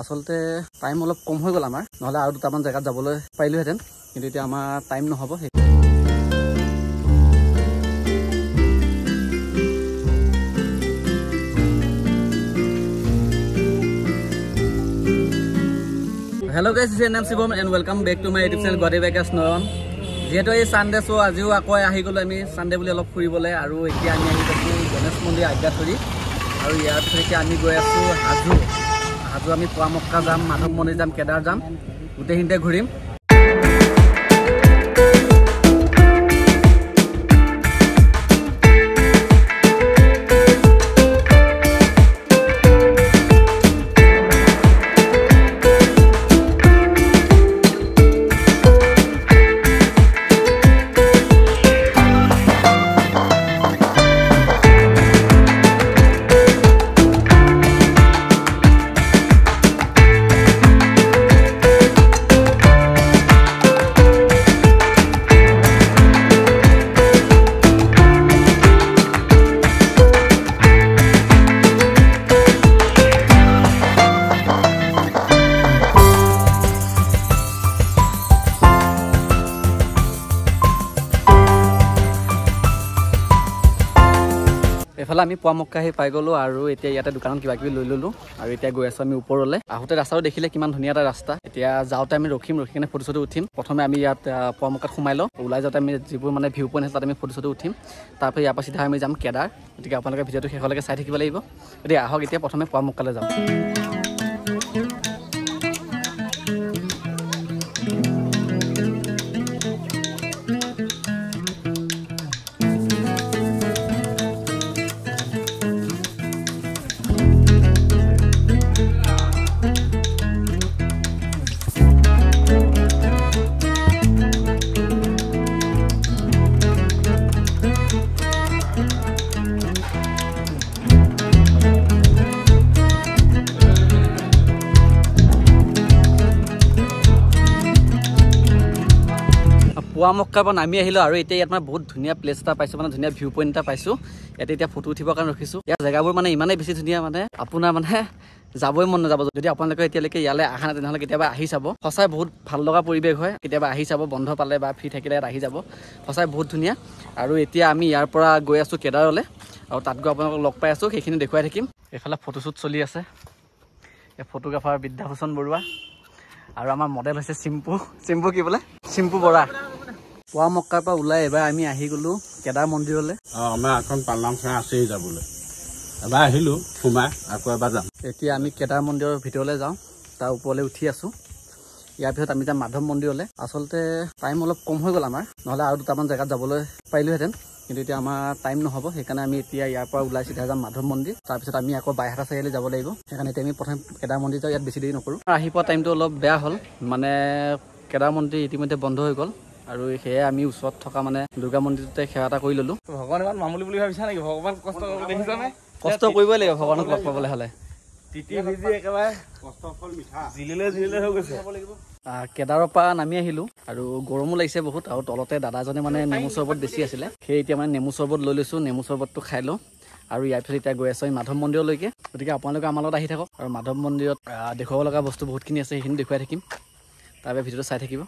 আচলতে টাইম অলপ কম হৈ গ'ল আমাৰ, নহ'লে আৰু দুটামান জেগাত যাবলৈ পাৰিলোহেঁতেন, কিন্তু এতিয়া আমাৰ টাইম নহ'ব। Hello' guys, this is N M Shivam and welcome back to my YouTube channel Guwahati bikers Nayan. যিহেতু এই চানডে চ' আজিও আকৌ আহি গ'লোঁ আমি চানডে বুলি অলপ ফুৰিবলৈ, আৰু এতিয়া আমি আহি গৈছোঁ গণেশ মন্দিৰ আজ্ঞাথুৰি, আৰু ইয়াৰ পিছত এতিয়া আমি গৈ আছোঁ হাজো আমি পুৱামক্কা যাম, মাধৱ মন্দিৰ যাম, কেদাৰ যাম, গোটেইখিনিতে ঘূৰিম। এইফালে আমি পুৱামক্কা আহি পাই গ'লোঁ, আৰু এতিয়া ইয়াতে দোকানত কিবা কিবি লৈ ল'লোঁ, আৰু এতিয়া গৈ আছোঁ আমি ওপৰলৈ। আহোঁতে ৰাস্তাটো দেখিলে কিমান ধুনীয়া এটা ৰাস্তা। এতিয়া যাওঁতে আমি ৰখি কিনে ফটো চটো উঠিম। প্ৰথমে আমি ইয়াত পুৱামক্কাত সোমাই লওঁ, ওলাই যাওঁতে আমি যিবোৰ মানে ভিউ পইণ্ট আছে তাত আমি ফটো চটো উঠিম। তাৰপৰা ইয়াৰ পৰা চিধা আমি যাম কেদাৰ। গতিকে আপোনালোকে ভিডিঅ'টো শেষলৈকে চাই থাকিব লাগিব। গতিকে আহক এতিয়া প্ৰথমে পুৱামক্কালৈ যাওঁ। পুৱামক্কাৰ পৰা নামি আহিলোঁ, আৰু এতিয়া ইয়াত মানে বহুত ধুনীয়া প্লেচ এটা পাইছোঁ, মানে ধুনীয়া ভিউ পইণ্ট এটা পাইছোঁ। ইয়াতে এতিয়া ফটো উঠিবৰ কাৰণে ৰখিছোঁ। ইয়াৰ জেগাবোৰ মানে ইমানেই বেছি ধুনীয়া, মানে আপোনাৰ মানে যাবই মন নাযাব। যদি আপোনালোকে এতিয়ালৈকে ইয়ালৈ অহা নাই তেনেহ'লে কেতিয়াবা আহি চাব। সঁচাই বহুত ভাল লগা পৰিৱেশ হয়, কেতিয়াবা আহি চাব, বন্ধ পালে বা ফ্ৰী থাকিলে ইয়াত আহি যাব। সঁচাই বহুত ধুনীয়া। আৰু এতিয়া আমি ইয়াৰ পৰা গৈ আছোঁ কেদাৰলৈ, আৰু তাত গৈ আপোনালোকক লগ পাই আছোঁ, সেইখিনি দেখুৱাই থাকিম। এইফালে ফটোশ্বুট চলি আছে, এই ফটোগ্ৰাফাৰ বিদ্যাভূষণ বৰুৱা, আৰু আমাৰ মডেল হৈছে চিম্পু কি বোলে, চিম্পু বৰা। পুৱামক্কাৰ পৰা ওলাই এবাৰ আমি আহি গ'লোঁ কেদাৰ মন্দিৰলৈ। আমাৰ এখন পালনাম খাই আছেই যাবলৈ, এবাৰ আহিলোঁ সোমাই, আকৌ এবাৰ যাম। এতিয়া আমি কেদাৰ মন্দিৰৰ ভিতৰলৈ যাওঁ, তাৰ ওপৰলৈ উঠি আছোঁ। ইয়াৰ পিছত আমি যাম মাধৱ মন্দিৰলৈ। আচলতে টাইম অলপ কম হৈ গ'ল আমাৰ, নহ'লে আৰু দুটামান জেগাত যাবলৈ পাৰিলোহেঁতেন, কিন্তু এতিয়া আমাৰ টাইম নহ'ব। সেইকাৰণে আমি এতিয়া ইয়াৰ পৰা ওলাই চিধা যাম মাধৱ মন্দিৰ। তাৰপিছত আমি আকৌ বাইহাটা চাৰিআলি যাব লাগিব। সেইকাৰণে এতিয়া আমি প্ৰথম কেদাৰ মন্দিৰ যাওঁ, ইয়াত বেছি দেৰি নকৰোঁ। আহি পোৱা টাইমটো অলপ বেয়া হ'ল, মানে কেদাৰ মন্দিৰ ইতিমধ্যে বন্ধ হৈ গ'ল, আৰু সেয়ে আমি ওচৰত থকা মানে দুৰ্গা মন্দিৰতে সেৱা এটা কৰি ল'লোঁ। ভগৱান ইমান মামুলি বুলি ভাবিছা নেকি? ভগৱান কষ্ট দেখিছা নে? কষ্ট কৰিবই লাগিব ভগৱানক লগ পাবলৈ হ'লে। কেদাৰৰ পৰা নামি আহিলোঁ, আৰু গৰমো লাগিছে বহুত, আৰু তলতে দাদাজনে মানে নেমু চৰ্বত বেছি আছিলে, সেই এতিয়া মানে নেমু চৰ্বত লৈ লৈছোঁ। নেমু চৰ্বতটো খাই লওঁ, আৰু ইয়াৰ পিছত এতিয়া গৈ আছোঁ আমি মাধৱ মন্দিৰলৈকে। গতিকে আপোনালোকে আমাৰ লগত আহি থাকক, আৰু মাধৱ মন্দিৰত দেখুৱাব লগা বস্তু বহুতখিনি আছে, সেইখিনি দেখুৱাই থাকিম। তাৰপৰা ভিডিঅ'টো চাই থাকিব।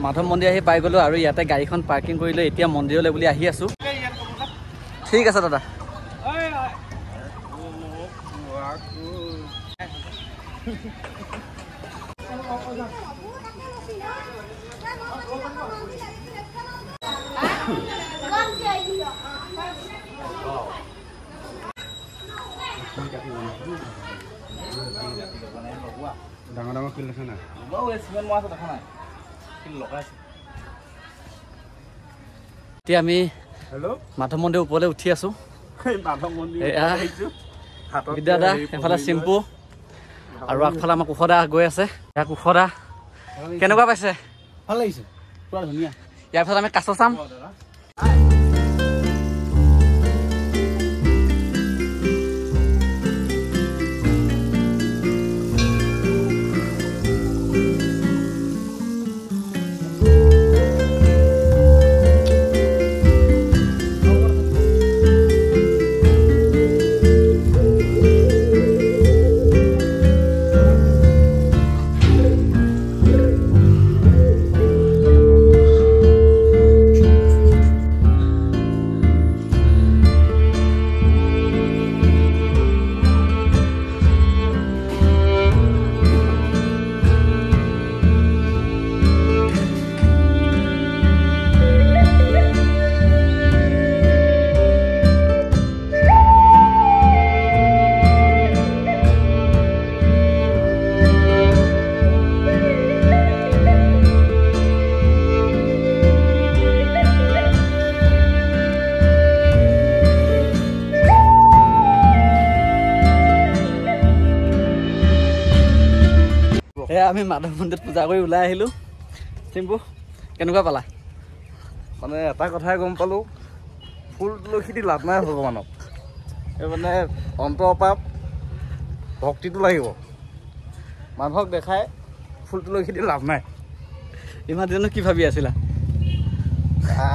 মাধৱ মন্দিৰ আহি পাই গ'লোঁ, আৰু ইয়াতে গাড়ীখন পাৰ্কিং কৰি লৈ এতিয়া মন্দিৰলৈ বুলি আহি আছোঁ। ঠিক আছে দাদা। ডাঙৰ ডাঙৰ ফিল্ড আছে নাই? এতিয়া আমি মাধৱ মন্দিৰৰ ওপৰলৈ উঠি আছোঁ। বিদ্যাদা, এফালে চিম্পু, আৰু আগফালে আমাৰ কুশদা গৈ আছে। ইয়াৰ কুশদা কেনেকুৱা পাইছে? ভাল লাগিছে, পুৰা ধুনীয়া। ইয়াৰ পিছত আমি কাছ চাম। এয়া আমি মাধৱ মন্দিৰত পূজা কৰি ওলাই আহিলোঁ। চিম্পু কেনেকুৱা পালা? মানে এটা কথাই গম পালোঁ, ফুল তুলসী দি লাভ নাই ভগৱানক। এই মানে অন্তৰৰ পৰা ভক্তিটো লাগিব। মানুহক দেখাই ফুল তুলসী দি লাভ নাই। ইমান দিনত কি ভাবি আছিলা?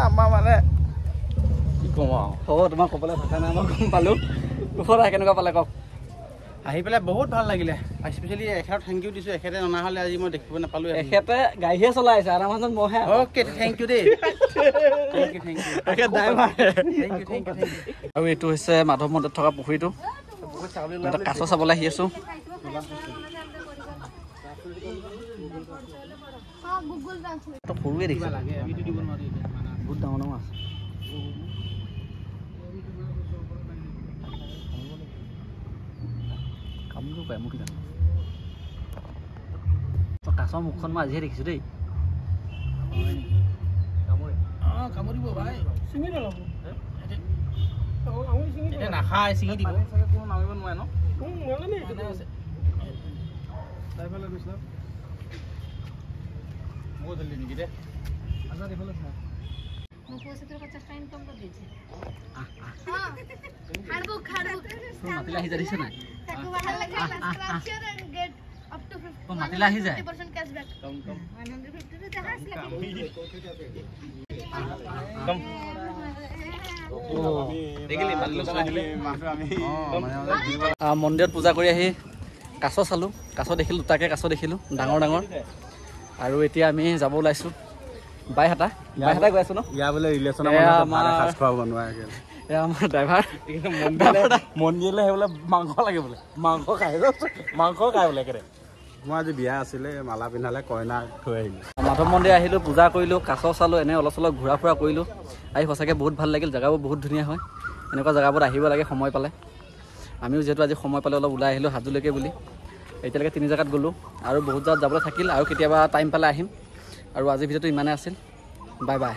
আমাৰ মানে কি ক'ম আৰু, হ'ব তোমাক ক'বলৈ ভাষা নাই, মই গম পালোঁ। কেনেকুৱা পালে কওক? আহি পেলাই বহুত ভাল লাগিলে। স্পেচিয়েলি এখেতক থেংক ইউ দিছোঁ। এখেতে ননা হ'লে আজি মই দেখিব নাপালোঁ। এখেতে গাড়ীহে চলাই আছে, আৰু মানুহজন মইহে। অ'কে, থেংক ইউ দেই। Thank you, thank you, driver. Thank you, thank you, thank you. আৰু এইটো হৈছে মাধৱ মন্দিৰত থকা পুখুৰীটো। এটা কাছ চাবলৈ আহি আছোঁ। সৰুৱে দেখিছে, বহুত ডাঙৰ ডাঙৰ আছে। কামটো পায় মোক কিজানি। কাছৰ মুখখন মই আজিহে দেখিছোঁ দেই। কামুৰিব ভাই, ছিঙি দিলোঁ। এতিয়া নাখায়, ছিঙি দিব। কোনো নামিব নোৱাৰে ন? মই ধৰিলি নেকি দে? মাতিলে আহি যাইছে নাই? মাতিলে আহি যায়। মন্দিৰত পূজা কৰি আহি কাছ চালোঁ। কাছ দেখিলোঁ, দুটাকৈ কাছ দেখিলোঁ, ডাঙৰ ডাঙৰ। আৰু এতিয়া আমি যাব ওলাইছোঁ বাইহাটা গৈ আছোঁ ন? ইয়াৰ বোলে ৰিলেশ্যনৰ এয়া মানুহ সাজ খোৱা বনোৱা এয়া আমাৰ ড্ৰাইভাৰ। মন্দিৰলৈ আহি বোলে মাংস লাগে বোলে, মাংস খাই বোলে একেবাৰে। মই আজি বিয়া আছিলে, মালা পিন্ধালে, কইনা থৈ আহিলোঁ। মাধৱ মন্দিৰ আহিলোঁ, পূজা কৰিলোঁ, কাছ চালোঁ, এনে অলপ চলপ ঘূৰা ফুৰা কৰিলোঁ। আহি সঁচাকৈ বহুত ভাল লাগিল। জেগাবোৰ বহুত ধুনীয়া হয়। এনেকুৱা জেগাবোৰত আহিব লাগে সময় পালে। আমিও যিহেতু আজি সময় পালে অলপ ওলাই আহিলোঁ হাজোলৈকে বুলি। এতিয়ালৈকে 3 জেগাত গ'লোঁ, আৰু বহুত জেগাত যাবলৈ থাকিল, আৰু কেতিয়াবা টাইম পালে আহিম। আৰু আজিৰ ভিডিঅ'টো ইমানে আছিল। Bye bye.